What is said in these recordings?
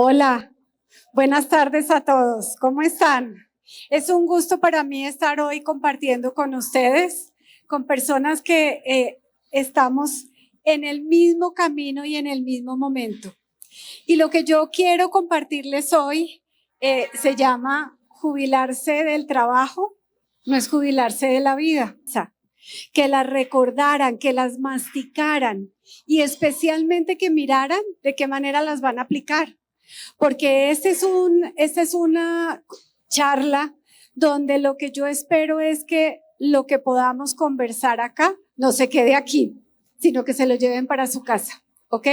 Hola, buenas tardes a todos. ¿Cómo están? Es un gusto para mí estar hoy compartiendo con ustedes, con personas que estamos en el mismo camino y en el mismo momento. Y lo que yo quiero compartirles hoy se llama jubilarse del trabajo, no es jubilarse de la vida. O sea, que las recordaran, que las masticaran y especialmente que miraran de qué manera las van a aplicar. Porque esta es una charla donde lo que yo espero es que lo que podamos conversar acá no se quede aquí, sino que se lo lleven para su casa, ¿ok?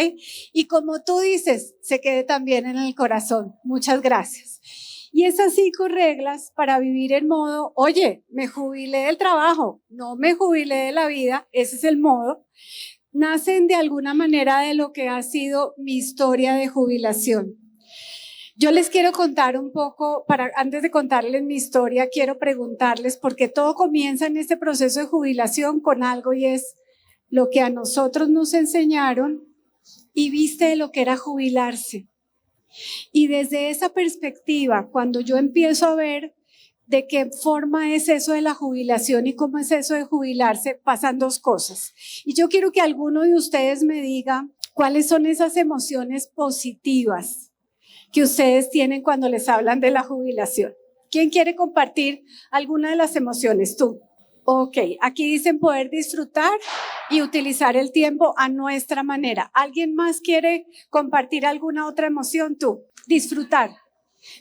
Y como tú dices, se quede también en el corazón. Muchas gracias. Y esas 5 reglas para vivir en modo, oye, me jubilé del trabajo, no me jubilé de la vida, ese es el modo, nacen de alguna manera de lo que ha sido mi historia de jubilación. Yo les quiero contar un poco, antes de contarles mi historia, quiero preguntarles, porque todo comienza en este proceso de jubilación con algo y es lo que a nosotros nos enseñaron y viste de lo que era jubilarse. Y desde esa perspectiva, cuando yo empiezo a ver de qué forma es eso de la jubilación y cómo es eso de jubilarse, pasan 2 cosas. Y yo quiero que alguno de ustedes me diga cuáles son esas emociones positivas que ustedes tienen cuando les hablan de la jubilación. ¿Quién quiere compartir alguna de las emociones? Tú. Ok, aquí dicen poder disfrutar y utilizar el tiempo a nuestra manera. ¿Alguien más quiere compartir alguna otra emoción? Tú. Disfrutar.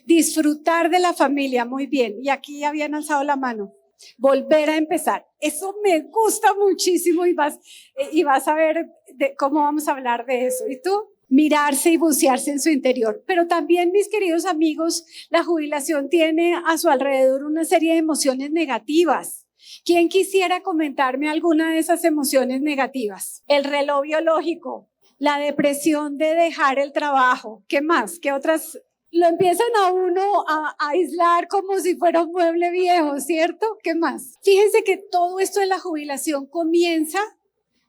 Disfrutar de la familia, muy bien. Y aquí habían alzado la mano. Volver a empezar. Eso me gusta muchísimo y vas a ver cómo vamos a hablar de eso. ¿Y tú? Mirarse y bucearse en su interior. Pero también, mis queridos amigos, la jubilación tiene a su alrededor una serie de emociones negativas. ¿Quién quisiera comentarme alguna de esas emociones negativas? El reloj biológico, la depresión de dejar el trabajo. ¿Qué más? ¿Qué otras? Lo empiezan a uno a aislar como si fuera un mueble viejo, ¿cierto? ¿Qué más? Fíjense que todo esto de la jubilación comienza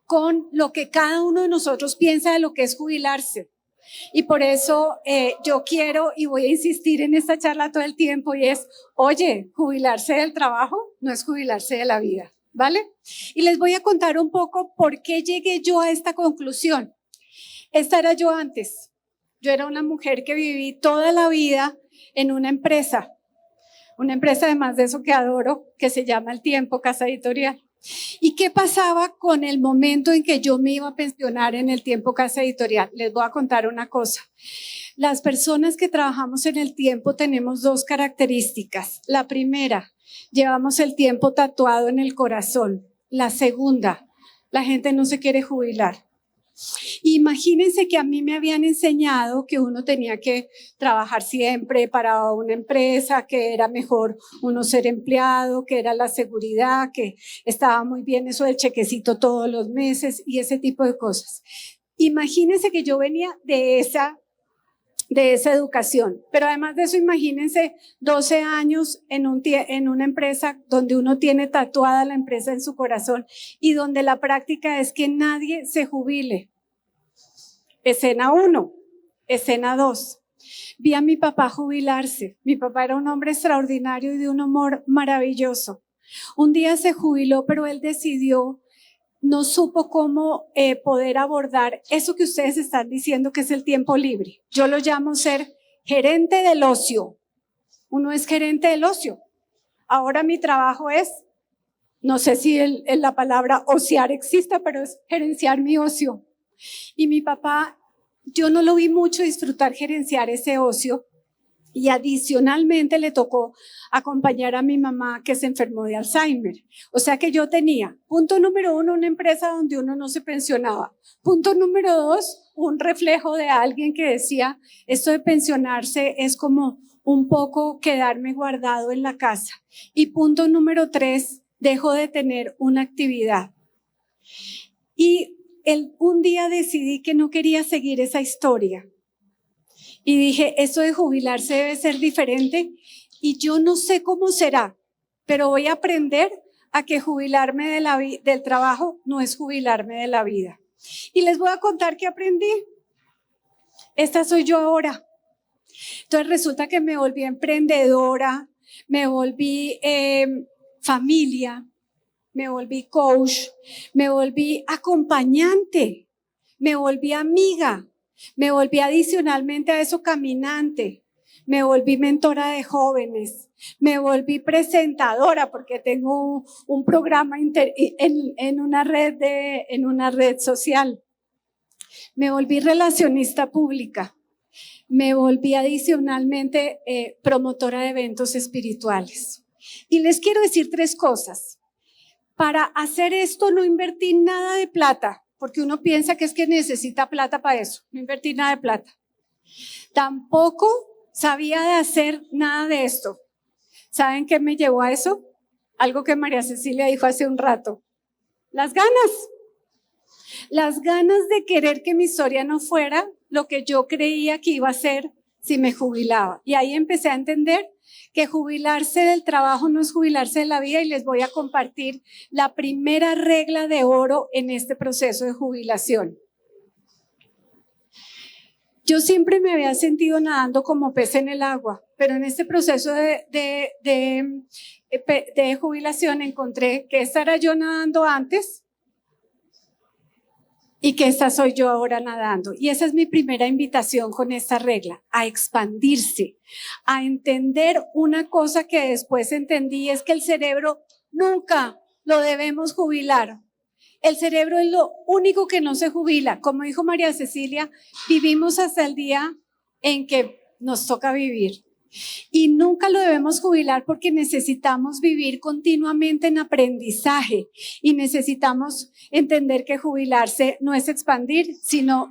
con lo que cada uno de nosotros piensa de lo que es jubilarse. Y por eso yo quiero y voy a insistir en esta charla todo el tiempo y es, oye, jubilarse del trabajo no es jubilarse de la vida, ¿vale? Y les voy a contar un poco por qué llegué yo a esta conclusión. Esta era yo antes. Yo era una mujer que viví toda la vida en una empresa además de eso que adoro, que se llama El Tiempo, casa editorial. ¿Y qué pasaba con el momento en que yo me iba a pensionar en El Tiempo, casa editorial? Les voy a contar una cosa. Las personas que trabajamos en El Tiempo tenemos 2 características. La primera, llevamos el tiempo tatuado en el corazón. La segunda, la gente no se quiere jubilar. Imagínense que a mí me habían enseñado que uno tenía que trabajar siempre para una empresa, que era mejor uno ser empleado, que era la seguridad, que estaba muy bien eso del chequecito todos los meses y ese tipo de cosas. Imagínense que yo venía de esa educación, pero además de eso, imagínense 12 años en una empresa donde uno tiene tatuada la empresa en su corazón y donde la práctica es que nadie se jubile. Escena 1, escena 2. Vi a mi papá jubilarse. Mi papá era un hombre extraordinario y de un humor maravilloso. Un día se jubiló, pero él decidió, no supo cómo poder abordar eso que ustedes están diciendo que es el tiempo libre. Yo lo llamo ser gerente del ocio. Uno es gerente del ocio. Ahora mi trabajo es, no sé si la palabra ociar exista, pero es gerenciar mi ocio. Y mi papá, yo no lo vi mucho disfrutar gerenciar ese ocio y adicionalmente le tocó acompañar a mi mamá que se enfermó de Alzheimer. O sea que yo tenía, punto número 1, una empresa donde uno no se pensionaba. Punto número 2, un reflejo de alguien que decía, esto de pensionarse es como un poco quedarme guardado en la casa. Y punto número 3, dejo de tener una actividad. Y un día decidí que no quería seguir esa historia. Y dije, esto de jubilarse debe ser diferente y yo no sé cómo será, pero voy a aprender a que jubilarme del trabajo no es jubilarme de la vida. Y les voy a contar qué aprendí. Esta soy yo ahora. Entonces resulta que me volví emprendedora, me volví familia, me volví coach, me volví acompañante, me volví amiga, me volví adicionalmente a eso caminante, me volví mentora de jóvenes, me volví presentadora porque tengo un programa en una red social, me volví relacionista pública, me volví adicionalmente promotora de eventos espirituales. Y les quiero decir 3 cosas. Para hacer esto no invertí nada de plata, porque uno piensa que es que necesita plata para eso. No invertí nada de plata. Tampoco sabía de hacer nada de esto. ¿Saben qué me llevó a eso? Algo que María Cecilia dijo hace un rato. Las ganas. Las ganas de querer que mi historia no fuera lo que yo creía que iba a ser si me jubilaba. Y ahí empecé a entender que jubilarse del trabajo no es jubilarse de la vida, y les voy a compartir la primera regla de oro en este proceso de jubilación. Yo siempre me había sentido nadando como pez en el agua, pero en este proceso de jubilación encontré que esta era yo nadando antes y que esta soy yo ahora nadando. Y esa es mi primera invitación con esta regla, a expandirse, a entender una cosa que después entendí, es que el cerebro nunca lo debemos jubilar. El cerebro es lo único que no se jubila. Como dijo María Cecilia, vivimos hasta el día en que nos toca vivir. Y nunca lo debemos jubilar porque necesitamos vivir continuamente en aprendizaje y necesitamos entender que jubilarse no es expandir,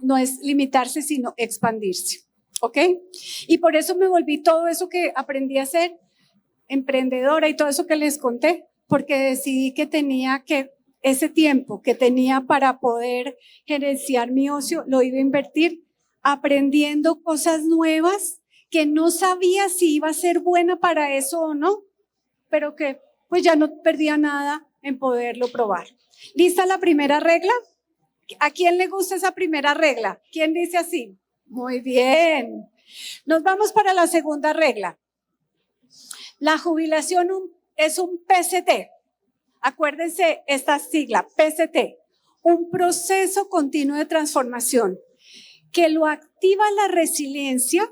no es limitarse, sino expandirse. ¿Ok? Y por eso me volví todo eso que aprendí a hacer, emprendedora y todo eso que les conté, porque decidí que tenía que ese tiempo que tenía para poder gerenciar mi ocio, lo iba a invertir aprendiendo cosas nuevas que no sabía si iba a ser buena para eso o no, pero que pues ya no perdía nada en poderlo probar. ¿Lista la primera regla? ¿A quién le gusta esa primera regla? ¿Quién dice así? Muy bien. Nos vamos para la segunda regla. La jubilación es un PCT. Acuérdense esta sigla, PCT, un proceso continuo de transformación que lo activa la resiliencia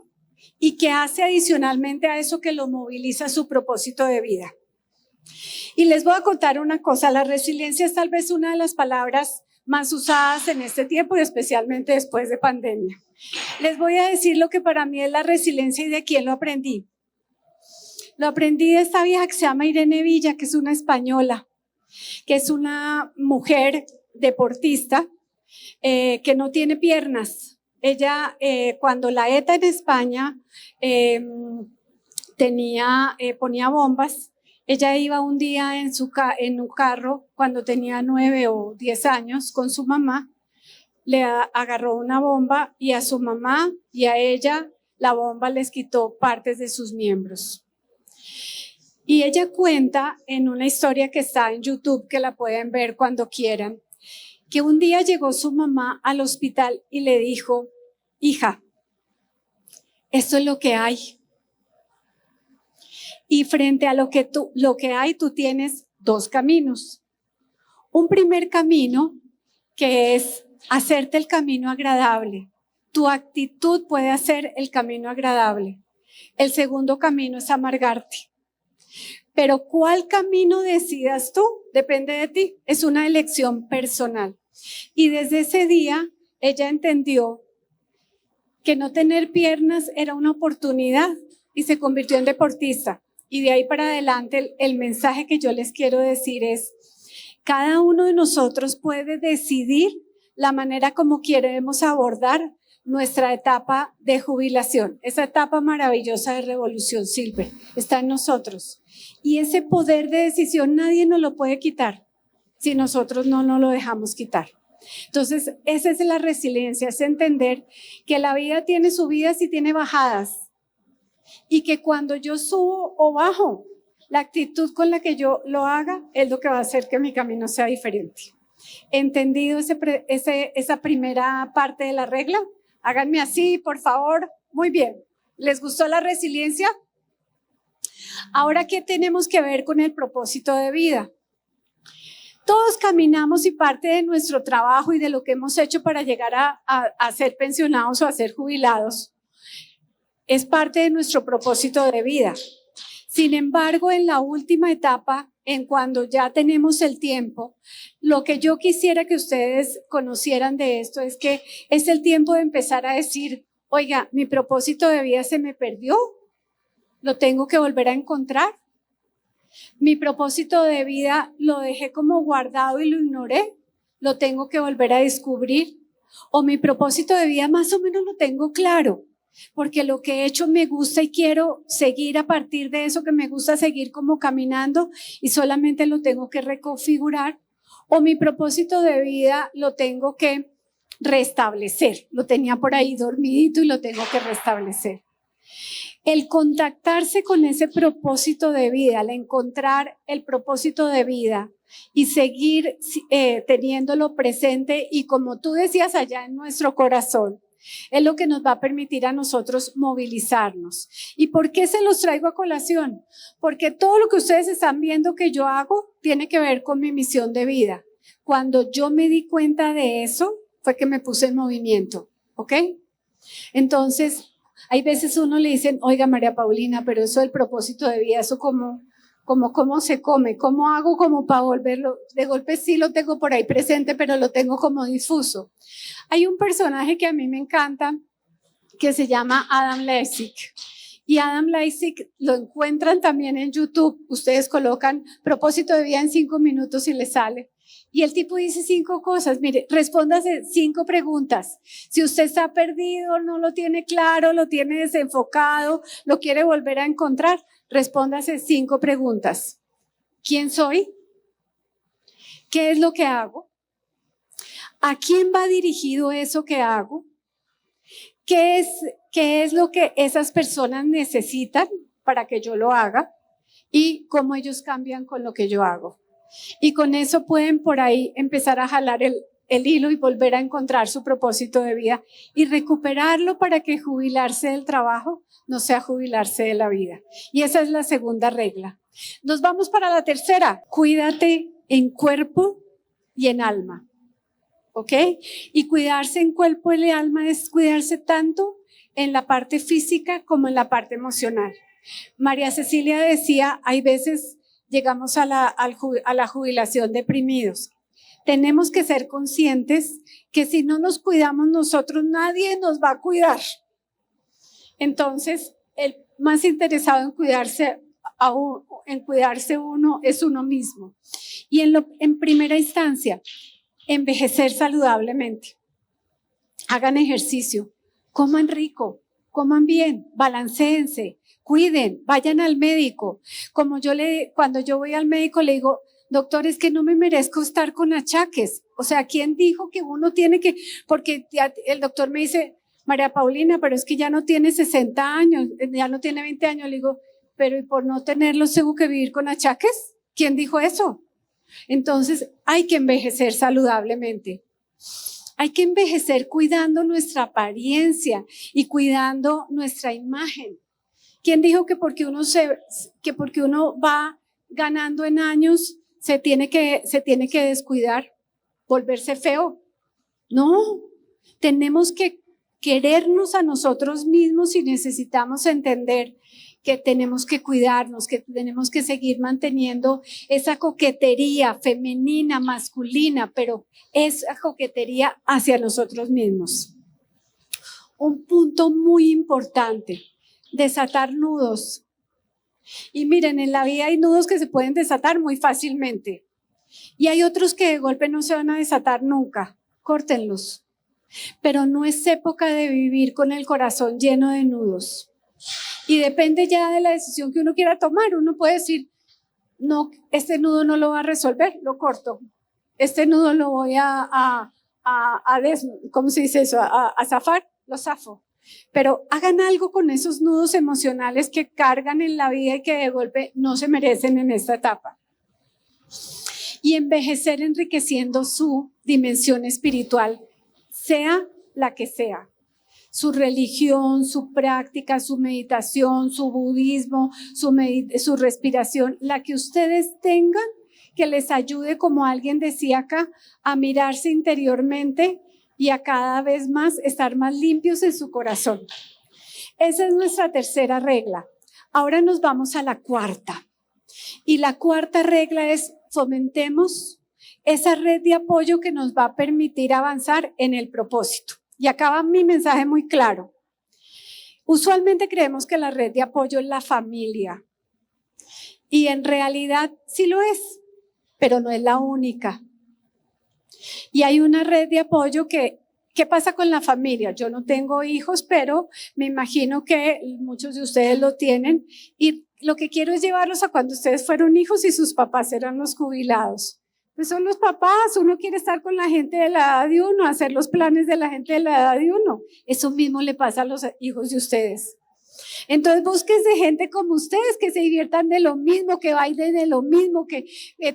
y que hace adicionalmente a eso que lo moviliza su propósito de vida. Y les voy a contar una cosa, la resiliencia es tal vez una de las palabras más usadas en este tiempo y especialmente después de pandemia. Les voy a decir lo que para mí es la resiliencia y de quién lo aprendí. Lo aprendí de esta vieja que se llama Irene Villa, que es una española, que es una mujer deportista que no tiene piernas. Ella, cuando la ETA en España ponía bombas, ella iba un día en un carro cuando tenía 9 o 10 años con su mamá, le agarró una bomba y a su mamá y a ella la bomba les quitó partes de sus miembros. Y ella cuenta en una historia que está en YouTube, que la pueden ver cuando quieran, que un día llegó su mamá al hospital y le dijo: hija, esto es lo que hay. Y frente a lo que hay, tú tienes 2 caminos. Un primer camino que es hacerte el camino agradable. Tu actitud puede hacer el camino agradable. El segundo camino es amargarte. Pero ¿cuál camino decidas tú? Depende de ti. Es una elección personal. Y desde ese día, ella entendió que no tener piernas era una oportunidad y se convirtió en deportista. Y de ahí para adelante, el mensaje que yo les quiero decir es: cada uno de nosotros puede decidir la manera como queremos abordar nuestra etapa de jubilación. Esa etapa maravillosa de Revolución Silver está en nosotros. Y ese poder de decisión nadie nos lo puede quitar si nosotros no nos lo dejamos quitar. Entonces, esa es la resiliencia, es entender que la vida tiene subidas y tiene bajadas. Y que cuando yo subo o bajo, la actitud con la que yo lo haga es lo que va a hacer que mi camino sea diferente. ¿Entendido esa primera parte de la regla? Háganme así, por favor. Muy bien. ¿Les gustó la resiliencia? Ahora, ¿qué tenemos que ver con el propósito de vida? Todos caminamos y parte de nuestro trabajo y de lo que hemos hecho para llegar a ser pensionados o a ser jubilados es parte de nuestro propósito de vida. Sin embargo, en la última etapa, en cuando ya tenemos el tiempo, lo que yo quisiera que ustedes conocieran de esto es que es el tiempo de empezar a decir, oiga, mi propósito de vida se me perdió, lo tengo que volver a encontrar. Mi propósito de vida lo dejé como guardado y lo ignoré, lo tengo que volver a descubrir. O mi propósito de vida más o menos lo tengo claro, porque lo que he hecho me gusta y quiero seguir a partir de eso que me gusta, seguir como caminando y solamente lo tengo que reconfigurar. O mi propósito de vida lo tengo que restablecer, lo tenía por ahí dormidito y lo tengo que restablecer. El contactarse con ese propósito de vida, el encontrar el propósito de vida y seguir teniéndolo presente y como tú decías allá en nuestro corazón, es lo que nos va a permitir a nosotros movilizarnos. ¿Y por qué se los traigo a colación? Porque todo lo que ustedes están viendo que yo hago tiene que ver con mi misión de vida. Cuando yo me di cuenta de eso, fue que me puse en movimiento, ¿ok? Entonces, hay veces uno le dicen, oiga María Paulina, pero eso del propósito de vida, eso cómo se come, cómo hago como para volverlo, de golpe sí lo tengo por ahí presente, pero lo tengo como difuso. Hay un personaje que a mí me encanta, que se llama Adam Leipzig. Y Adam Leipzig lo encuentran también en YouTube. Ustedes colocan propósito de vida en 5 minutos y les sale. Y el tipo dice 5 cosas. Mire, respóndase 5 preguntas. Si usted está perdido, no lo tiene claro, lo tiene desenfocado, lo quiere volver a encontrar, respóndase 5 preguntas. ¿Quién soy? ¿Qué es lo que hago? ¿A quién va dirigido eso que hago? ¿Qué es lo que esas personas necesitan para que yo lo haga? Y cómo ellos cambian con lo que yo hago. Y con eso pueden por ahí empezar a jalar el hilo y volver a encontrar su propósito de vida y recuperarlo para que jubilarse del trabajo no sea jubilarse de la vida. Y esa es la segunda regla. Nos vamos para la tercera. Cuídate en cuerpo y en alma. ¿Ok? Y cuidarse en cuerpo y alma es cuidarse tanto en la parte física como en la parte emocional. María Cecilia decía, hay veces llegamos a la jubilación deprimidos. Tenemos que ser conscientes que si no nos cuidamos nosotros, nadie nos va a cuidar. Entonces, el más interesado en cuidarse uno es uno mismo. Y en primera instancia, envejecer saludablemente. Hagan ejercicio, coman rico, coman bien, balanceense, cuiden, vayan al médico. Cuando yo voy al médico le digo, doctor, es que no me merezco estar con achaques. O sea, ¿quién dijo que uno tiene que? Porque el doctor me dice, María Paulina, pero es que ya no tiene 60 años, ya no tiene 20 años. Le digo, pero ¿y por no tenerlos tengo que vivir con achaques? ¿Quién dijo eso? Entonces, hay que envejecer saludablemente. Hay que envejecer cuidando nuestra apariencia y cuidando nuestra imagen. ¿Quién dijo que porque uno va ganando en años se tiene que descuidar, volverse feo? No, tenemos que querernos a nosotros mismos y necesitamos entender que tenemos que cuidarnos, que tenemos que seguir manteniendo esa coquetería femenina, masculina, pero esa coquetería hacia nosotros mismos. Un punto muy importante, desatar nudos. Y miren, en la vida hay nudos que se pueden desatar muy fácilmente y hay otros que de golpe no se van a desatar nunca. Córtenlos. Pero no es época de vivir con el corazón lleno de nudos. Y depende ya de la decisión que uno quiera tomar. Uno puede decir, no, este nudo no lo va a resolver, lo corto. Este nudo lo voy ¿cómo se dice eso? A zafar, lo zafo. Pero hagan algo con esos nudos emocionales que cargan en la vida y que de golpe no se merecen en esta etapa. Y envejecer enriqueciendo su dimensión espiritual, sea la que sea. su religión, su práctica, su meditación, su budismo, su respiración, la que ustedes tengan, que les ayude, como alguien decía acá, a mirarse interiormente y a cada vez más estar más limpios en su corazón. Esa es nuestra tercera regla. Ahora nos vamos a la cuarta. Y la cuarta regla es: fomentemos esa red de apoyo que nos va a permitir avanzar en el propósito. Y acá va mi mensaje muy claro. Usualmente creemos que la red de apoyo es la familia. Y en realidad sí lo es, pero no es la única. Y hay una red de apoyo que, ¿qué pasa con la familia? Yo no tengo hijos, pero me imagino que muchos de ustedes lo tienen. Y lo que quiero es llevarlos a cuando ustedes fueron hijos y sus papás eran los jubilados. Pues son los papás, uno quiere estar con la gente de la edad de uno, hacer los planes de la gente de la edad de uno. Eso mismo le pasa a los hijos de ustedes. Entonces búsquense gente como ustedes, que se diviertan de lo mismo, que bailen de lo mismo, que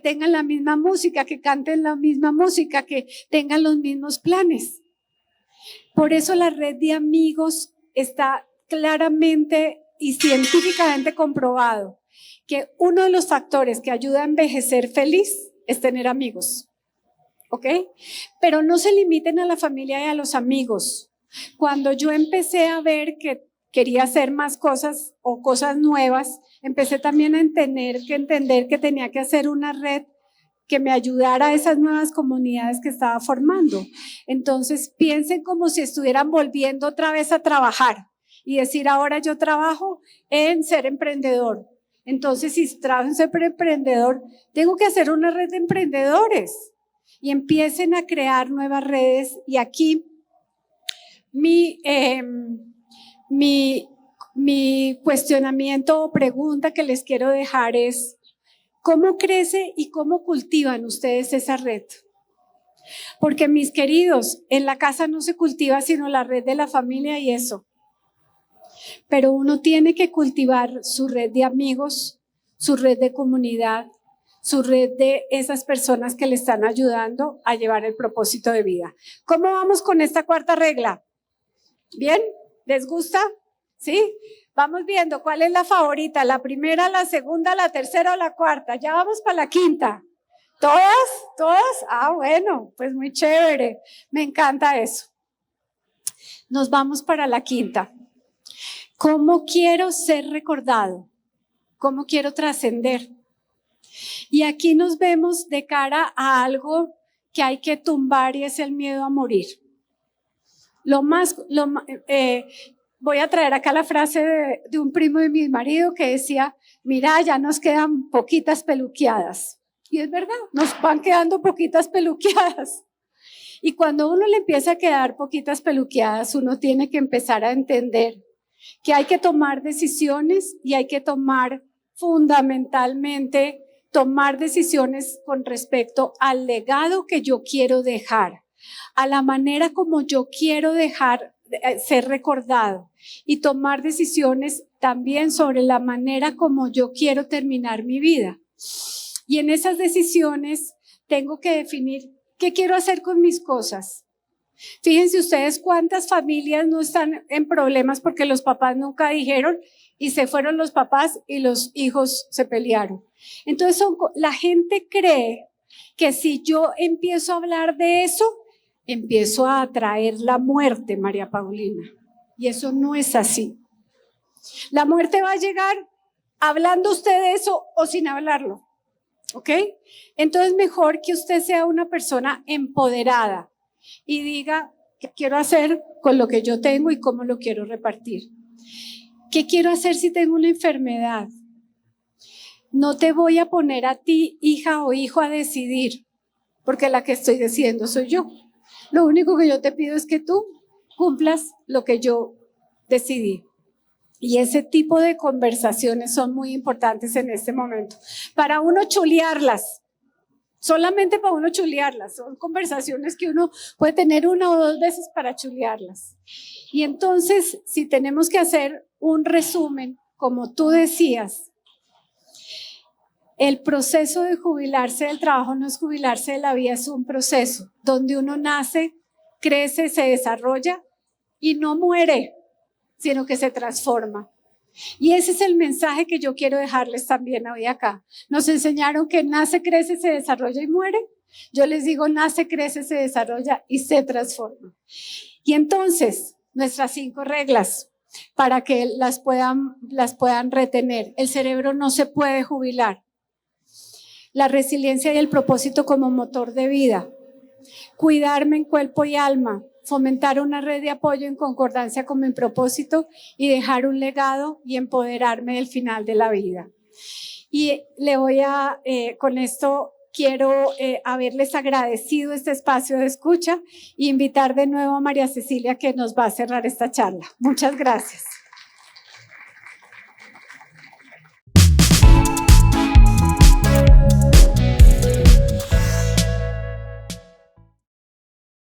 tengan la misma música, que canten la misma música, que tengan los mismos planes. Por eso la red de amigos está claramente y científicamente comprobado que uno de los factores que ayuda a envejecer feliz es tener amigos, ¿ok? Pero no se limiten a la familia y a los amigos. Cuando yo empecé a ver que quería hacer más cosas o cosas nuevas, empecé también a entender que tenía que hacer una red que me ayudara a esas nuevas comunidades que estaba formando. Entonces piensen como si estuvieran volviendo otra vez a trabajar y decir: ahora yo trabajo en ser emprendedor. Entonces, si trabajo en ser emprendedor, tengo que hacer una red de emprendedores y empiecen a crear nuevas redes. Y aquí mi cuestionamiento o pregunta que les quiero dejar es: ¿cómo crece y cómo cultivan ustedes esa red? Porque, mis queridos, en la casa no se cultiva sino la red de la familia y eso. Pero uno tiene que cultivar su red de amigos, su red de comunidad, su red de esas personas que le están ayudando a llevar el propósito de vida. ¿Cómo vamos con esta cuarta regla? ¿Bien? ¿Les gusta? ¿Sí? Vamos viendo cuál es la favorita, la primera, la segunda, la tercera o la cuarta. Ya vamos para la quinta. ¿Todas? ¿Todas? Ah, bueno, pues muy chévere. Me encanta eso. Nos vamos para la quinta. ¿Cómo quiero ser recordado? ¿Cómo quiero trascender? Y aquí nos vemos de cara a algo que hay que tumbar, y es el miedo a morir. Voy a traer acá la frase de un primo de mi marido que decía: mira, ya nos quedan poquitas peluqueadas. Y es verdad, nos van quedando poquitas peluqueadas. Y cuando uno le empieza a quedar poquitas peluqueadas, uno tiene que empezar a entender que hay que tomar decisiones, y hay que fundamentalmente tomar decisiones con respecto al legado que yo quiero dejar, a la manera como yo quiero dejar ser recordado, y tomar decisiones también sobre la manera como yo quiero terminar mi vida. Y en esas decisiones tengo que definir qué quiero hacer con mis cosas. Fíjense ustedes cuántas familias no están en problemas porque los papás nunca dijeron, y se fueron los papás y los hijos se pelearon. Entonces la gente cree que si yo empiezo a hablar de eso, empiezo a atraer la muerte, María Paulina. Y eso no es así. La muerte va a llegar hablando usted de eso o sin hablarlo. ¿Ok? Entonces mejor que usted sea una persona empoderada y diga: ¿qué quiero hacer con lo que yo tengo y cómo lo quiero repartir? ¿Qué quiero hacer si tengo una enfermedad? No te voy a poner a ti, hija o hijo, a decidir, porque la que estoy decidiendo soy yo. Lo único que yo te pido es que tú cumplas lo que yo decidí. Y ese tipo de conversaciones son muy importantes en este momento. Para uno chulearlas, solamente para uno chulearlas. Son conversaciones que uno puede tener una o dos veces para chulearlas. Y entonces, si tenemos que hacer un resumen, como tú decías, el proceso de jubilarse del trabajo no es jubilarse de la vida, es un proceso donde uno nace, crece, se desarrolla y no muere, sino que se transforma. Y ese es el mensaje que yo quiero dejarles también hoy acá. Nos enseñaron que nace, crece, se desarrolla y muere. Yo les digo, nace, crece, se desarrolla y se transforma. Y entonces, nuestras 5 reglas para que las puedan retener. El cerebro no se puede jubilar. La resiliencia y el propósito como motor de vida. Cuidarme en cuerpo y alma. Fomentar una red de apoyo en concordancia con mi propósito y dejar un legado y empoderarme del final de la vida. Y con esto quiero haberles agradecido este espacio de escucha e invitar de nuevo a María Cecilia que nos va a cerrar esta charla. Muchas gracias.